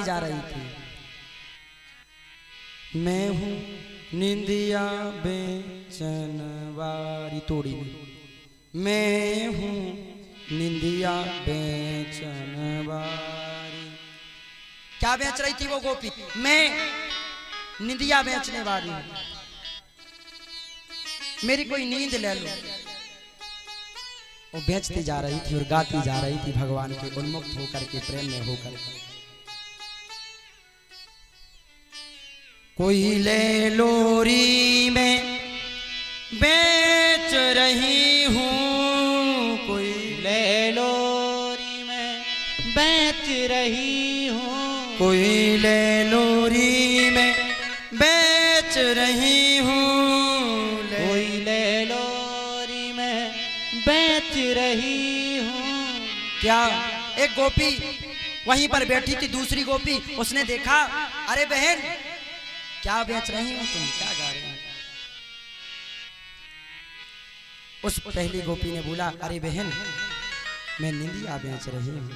जा रही थी। मैं हूँ निंदिया बेचन वारी तोड़ी में, मैं हूँ निंदिया बेचन वारी। क्या बेच रही थी वो गोपी? मैं निंदिया बेचने वाली हूँ, मेरी कोई नींद ले लो। वो बेचती जा रही थी और गाती जा रही थी भगवान के उन्मुक्त होकर के, प्रेम में होकर। कोई ले लोरी में बेच रही हूँ, कोई ले लोरी में बेच रही हूँ, कोई ले लोरी में बेच रही हूँ, कोई ले लोरी में बेच रही हूँ। क्या एक गोपी वहीं पर बैठी थी, दूसरी गोपी, उसने देखा, अरे बहन क्या बेच रही हो तुम, क्या गा रही हो? उस पहली गोपी ने बोला, अरे बहन मैं निंदिया बेच रही हूं।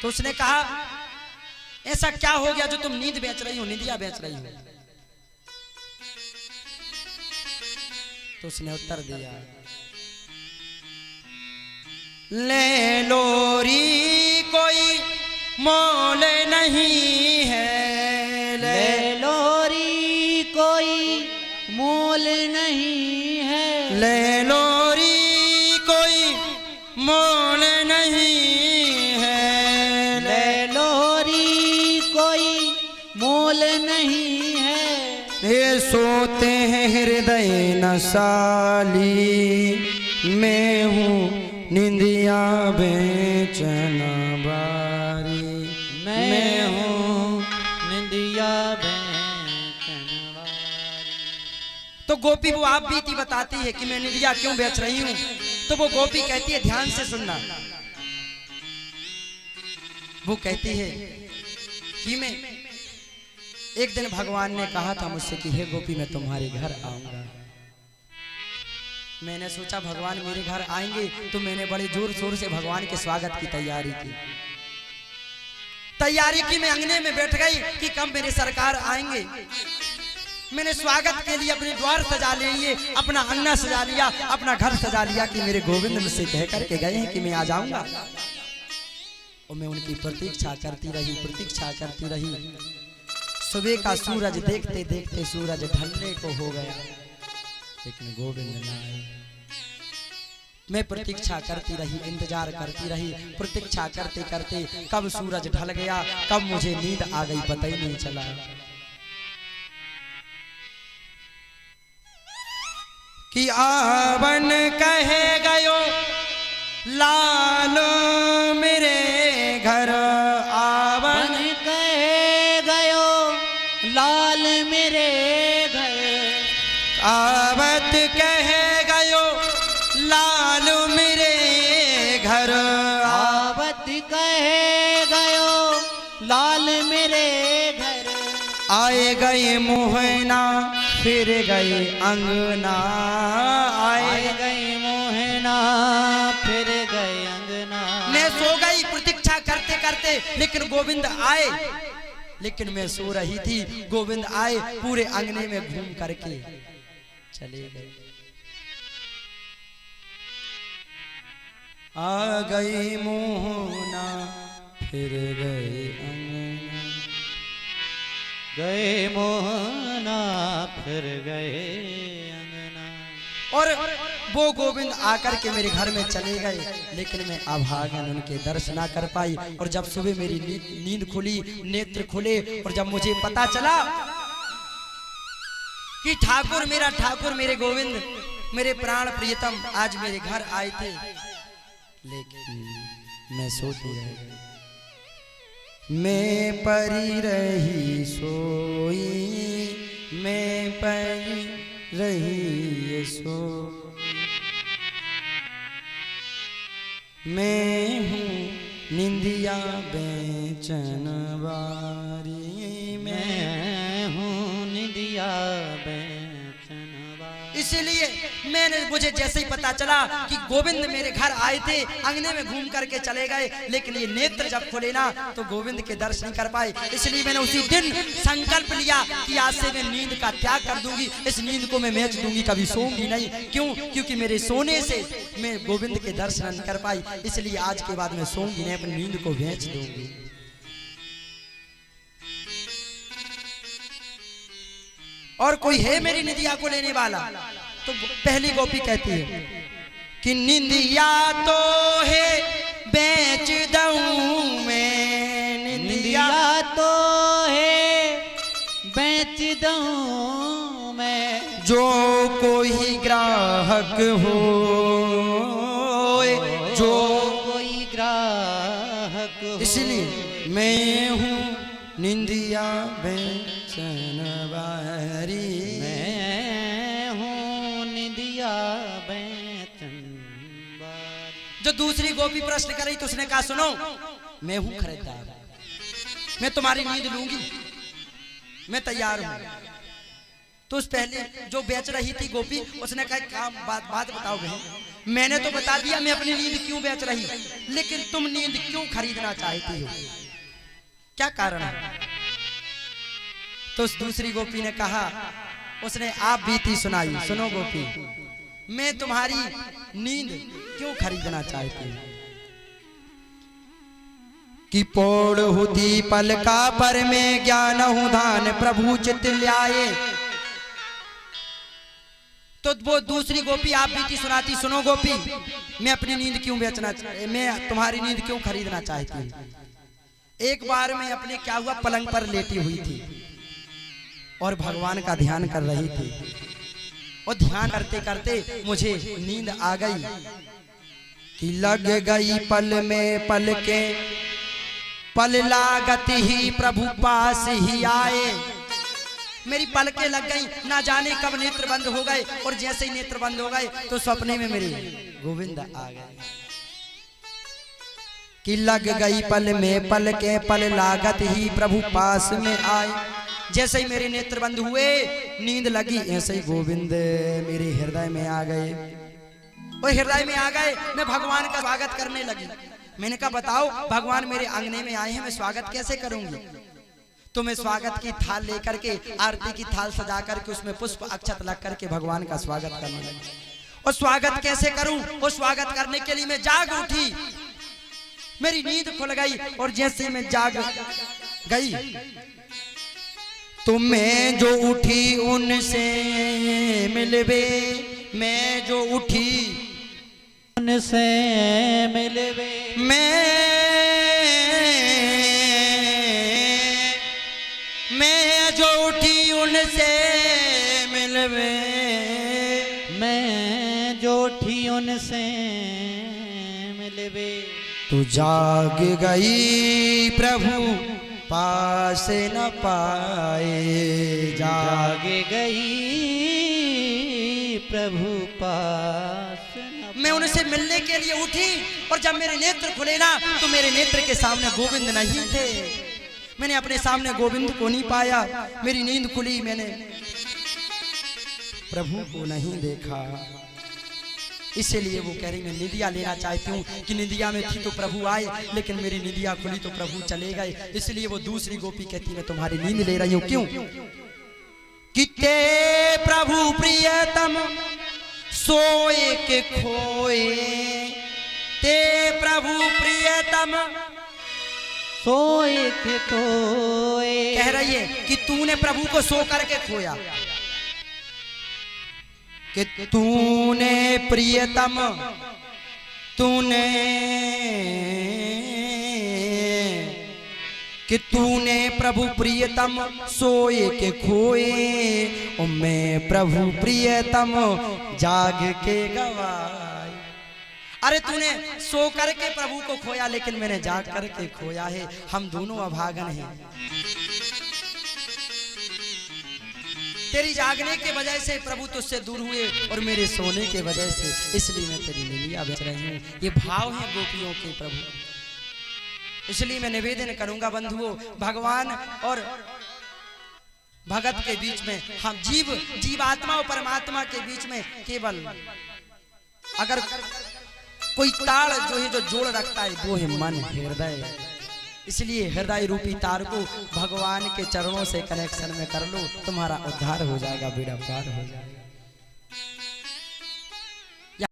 तो उसने कहा, ऐसा क्या हो गया जो तुम नींद बेच रही हो, निंदिया बेच रही हो? तो उसने उत्तर दिया, ले लोरी कोई मोल नहीं है, ले लोरी कोई मोल नहीं है, ले लोरी कोई मोल नहीं है, ले लोरी कोई मोल नहीं है। ये सोते हैं हृदय नसाली, मैं हूँ निंदिया बेचन वारी, मैं हूँ निंदिया बेचन वारी। तो गोपी वो आप बीती बताती है कि मैं निंदिया क्यों बेच रही हूँ। तो वो गोपी कहती है, ध्यान से सुनना, वो कहती है कि मैं एक दिन भगवान ने कहा था मुझसे कि हे गोपी मैं तुम्हारे घर आऊंगा। मैंने सोचा भगवान मेरे घर आएंगे, तो मैंने बड़े जोर शोर से भगवान के स्वागत की तैयारी की। मैं अंगने में बैठ गई कि कब मेरे सरकार आएंगे। मैंने स्वागत के लिए अपने द्वार सजा लिए, अपना अंगना सजा लिया, अपना घर सजा लिया कि मेरे गोविंद मुझसे कह करके गए हैं कि मैं आ जाऊंगा। और मैं उनकी प्रतीक्षा करती रही। सुबह का सूरज देखते देखते सूरज ढलने को हो गया, लेकिन गोविंद न आए। मैं प्रतीक्षा करती रही, इंतजार करती रही, प्रतीक्षा करते करते कब सूरज ढल गया, कब मुझे नींद आ गई, पता ही नहीं चला। कि आवन कहे गयो लालो मेरे घर, आवन कहे गयो लाल मेरे घर, आवत कहे गयो लाल मेरे घर, आवत कहे गयो लाल मेरे घर। आए गए मोहना फिर गए अंगना, आए गए मोहना फिर गए अंगना। मैं सो गई प्रतीक्षा करते करते, लेकिन गोविंद आए। लेकिन मैं सो रही थी, गोविंद आए, पूरे अंगने में घूम करके चले गए। आ गई मोहना फिर गए अंगना, गए मोहना फिर गए अंगना। और वो गोविंद आकर के मेरे घर में चले गए, लेकिन मैं अभागन उनके दर्शन ना कर पाई। और जब सुबह मेरी नींद खुली, नेत्र खुले, और जब मुझे पता चला कि ठाकुर मेरे गोविंद, मेरे प्राण प्रियतम आज मेरे घर आए थे, लेकिन मैं सोती रह गई। मैं परी रही सोई, मैं परी रही सोई, मैं हूँ निंदिया बेचन वारी, मैं हूँ निंदिया बेचन वारी। इस इसीलिए मुझे जैसे ही पता चला कि गोविंद मेरे घर आए थे, अंगने में घूम करके चले गए, लेकिन ये नेत्र जब खोले ना तो गोविंद के दर्शन नहीं कर पाए। इसलिए मैंने उसी दिन संकल्प लिया कि आज से मैं नींद का त्याग कर दूंगी, इस नींद को मैं बेच दूंगी, कभी सोऊंगी नहीं। क्यों? क्योंकि मेरे सोने से मैं गोविंद के दर्शन नहीं कर पाई, इसलिए आज के बाद मैं सोऊंगी नहीं, अपनी नींद को बेच दूंगी। और कोई है मेरी निंदिया को लेने वाला? तो पहली गोपी कहती है कि निंदिया तो है बेच दूं मैं, निंदिया तो है बेच दूं मैं, जो कोई ग्राहक हो, जो कोई ग्राहक हो। इसलिए मैं हूँ निंदिया बेचन वारी, मैं हूँ निंदिया बेचन वारी। जो दूसरी गोपी प्रश्न कर रही तो उसने कहा सुनो, मैं हूँ खरीदार, मैं तुम्हारी नींद लूंगी, मैं तैयार हूँ। तो उस पहले जो बेच रही थी गोपी, उसने कहा काम बात बताओ बहन, मैंने तो बता दिया मैं अपनी नींद क्यों बेच रही, लेकिन तुम नींद क्यों खरीदना चाहती हो, क्या कारण है? तो उस दूसरी गोपी ने कहा, उसने आप बीती सुनाई, सुनो गोपी, मैं तुम्हारी नींद क्यों खरीदना चाहती हूँ कि पोड़ हुती पलका पर में ज्ञान हूँ धान प्रभु चित ल्याए। तो वो दूसरी गोपी आप बीती सुनाती, सुनो गोपी, मैं अपनी नींद क्यों बेचना, मैं तुम्हारी नींद क्यों खरीदना चाहती हूँ। एक बार मैं अपने क्या हुआ पलंग पर लेटी हुई थी और भगवान का ध्यान कर रही थी, और ध्यान करते करते मुझे नींद आ गई कि लग गई पल में पल के पल लागत ही प्रभु पास ही आए। मेरी पलकें लग गई, ना जाने कब नेत्र बंद हो गए, और जैसे ही नेत्र बंद हो गए तो सपने में मेरे गोविंद आ गए कि लग गई पल में पल के पल लागत ही प्रभु पास में आए। जैसे ही मेरे नेत्र बंद हुए, नींद लगी, ऐसे ही गोविंद मेरे हृदय में आ गए, और हृदय में आ गए, मैं भगवान का स्वागत करने लगी। मैंने कहा बताओ भगवान मेरे आंगने में आए हैं, मैं स्वागत कैसे करूंगी? तो मैं स्वागत की थाल लेकर के, आरती की थाल सजा करके उसमें पुष्प अक्षत लग करके भगवान का स्वागत करने लगी। और स्वागत कैसे करूं? और स्वागत करने के लिए मैं जाग उठी, मेरी नींद खुल गई, और जैसे मैं जाग गई तो मैं जो उठी उनसे मिलवे, मैं जो उठी उनसे मिलवे, मैं जो उठी उनसे मिलवे, मैं जो उठी उनसे मिलवे, तू जाग गई प्रभु पास न पाए, जाग गई प्रभु पास न। मैं उनसे मिलने के लिए उठी, और जब मेरे नेत्र खुले ना तो मेरे नेत्र के सामने गोविंद नहीं थे। मैंने अपने सामने गोविंद को नहीं पाया, मेरी नींद खुली, मैंने प्रभु को नहीं देखा। इसलिए वो कह रही मैं निंदिया लेना चाहती हूँ कि निंदिया में थी तो प्रभु आए, लेकिन मेरी निंदिया खुली तो प्रभु चले गए। इसलिए वो दूसरी गोपी कहती मैं तुम्हारी नींद ले रही हूँ। क्यों? कि ते प्रभु प्रियतम सोए के खोए, ते प्रभु प्रियतम सोए के खोए। कह रही है कि तूने प्रभु को सो करके खोया, कि तूने प्रियतम, तूने कि तूने प्रभु प्रियतम सोए के खोए, और मैं प्रभु प्रियतम जाग के गवाए। अरे तूने सो करके प्रभु को खोया, लेकिन मैंने जाग करके खोया है, हम दोनों अभागन हैं। तेरी जागने के वजह से प्रभु तुझसे दूर हुए, और मेरे सोने के वजह से, इसलिए मैं तेरी लीला बेच रही हूँ। ये भाव है गोपियों के प्रभु। इसलिए मैं निवेदन करूंगा बंधुओं, भगवान और भगत के बीच में, हम जीवात्मा और परमात्मा के बीच में केवल अगर कोई तार जो है जो जोड़ रखता है वो है मन, हृदय। इसलिए हृदय रूपी तार को भगवान के चरणों से कनेक्शन में कर लो, तुम्हारा उद्धार हो जाएगा, बेड़ा पार हो जाएगा।